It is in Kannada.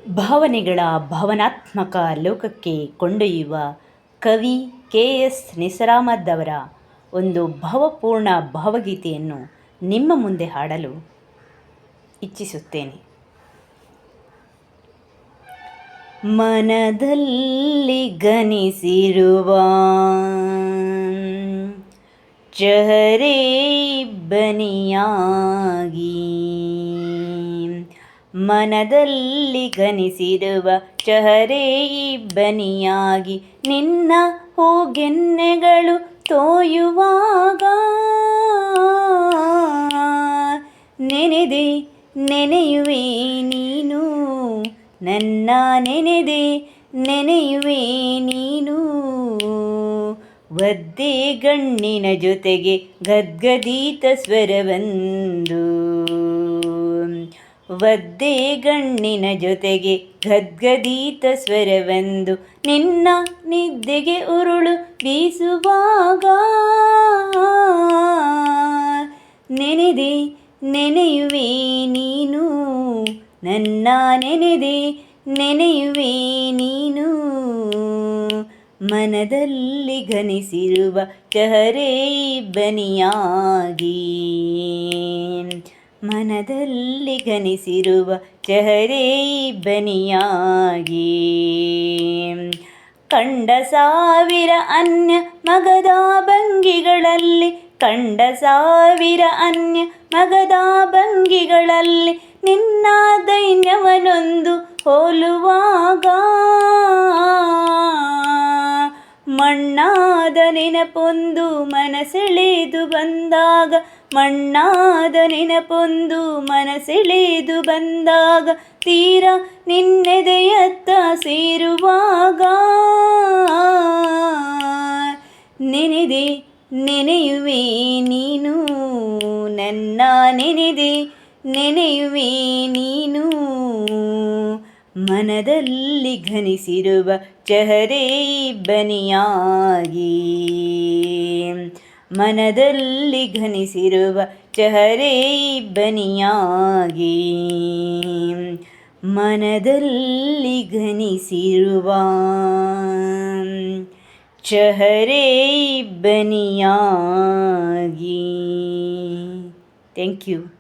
ಭಾವನೆಗಳ ಭಾವನಾತ್ಮಕ ಲೋಕಕ್ಕೆ ಕೊಂಡೊಯ್ಯುವ ಕವಿ ಕೆ.ಎಸ್. ನಿಸಾರ್ ಅವರ ಒಂದು ಭಾವಪೂರ್ಣ ಭಾವಗೀತೆಯನ್ನು ನಿಮ್ಮ ಮುಂದೆ ಹಾಡಲು ಇಚ್ಛಿಸುತ್ತೇನೆ. ಮನದಲ್ಲಿ ಘನಿಸಿರುವ ಚಹರೆ ಬನಿಯಾಗಿ, ಮನದಲ್ಲಿ ಘನಿಸಿರುವ ಚಹರೆ ಬನಿಯಾಗಿ, ನಿನ್ನ ಹೂಗೆನ್ನೆಗಳು ತೋಯುವಾಗ ನೆನೆದೆ ನೆನೆಯುವೆ ನೀನು, ನನ್ನ ನೆನೆದೆ ನೆನೆಯುವೆ ನೀನು. ಒದ್ದೆ ಗಣ್ಣಿನ ಜೊತೆಗೆ ಗದ್ಗದೀತ ಸ್ವರವೊಂದು, ಒದ್ದೆ ಗಣ್ಣಿನ ಜೊತೆಗೆ ಗದ್ಗದೀತ ಸ್ವರವೊಂದು, ನಿನ್ನ ನಿದ್ದೆಗೆ ಉರುಳು ಬೀಸುವಾಗ ನೆನೆದೆ ನೆನೆಯುವೆ ನೀನು, ನನ್ನ ನೆನೆದೆ ನೆನೆಯುವೆ ನೀನು. ಮನದಲ್ಲಿ ಘನಿಸಿರುವ ಚಹರೆ ಬನಿಯಾಗಿ, ಮನದಲ್ಲಿ ಘನಿಸಿರುವ ಚಹರೆ ಬನಿಯಾಗಿ, ಕಂಡ ಸಾವಿರ ಅನ್ಯ ಮಗದ ಭಂಗಿಗಳಲ್ಲಿ, ಕಂಡ ಸಾವಿರ ಅನ್ಯ ಮಗದ ಭಂಗಿಗಳಲ್ಲಿ, ನಿನ್ನ ದೈನ್ಯವನೊಂದು ಹೋಲುವಾಗ ಮಣ್ಣಾದ ನೆನಪೊಂದು ಮನಸೆಳೆದು ಬಂದಾಗ, ಮಣ್ಣಾದ ನೆನಪೊಂದು ಮನಸೆಳೆದು ಬಂದಾಗ, ತೀರ ನಿನ್ನೆದೆಯತ್ತ ಸೇರುವಾಗ ನೆನೆದೆ ನೆನೆಯುವೆ ನೀನು, ನನ್ನ ನೆನೆದೆ ನೆನೆಯುವೆ ನೀನು. ಮನದಲ್ಲಿ ಘನಿಸಿರುವ ಚಹರೆ ಬನಿಯಾಗಿ, ಮನದಲ್ಲಿ ಘನಿಸಿರುವ ಚಹರೆ ಬನಿಯಾಗಿ, ಮನದಲ್ಲಿ ಘನಿಸಿರುವ ಚಹರೆ ಬನಿಯಾಗಿ. Thank you.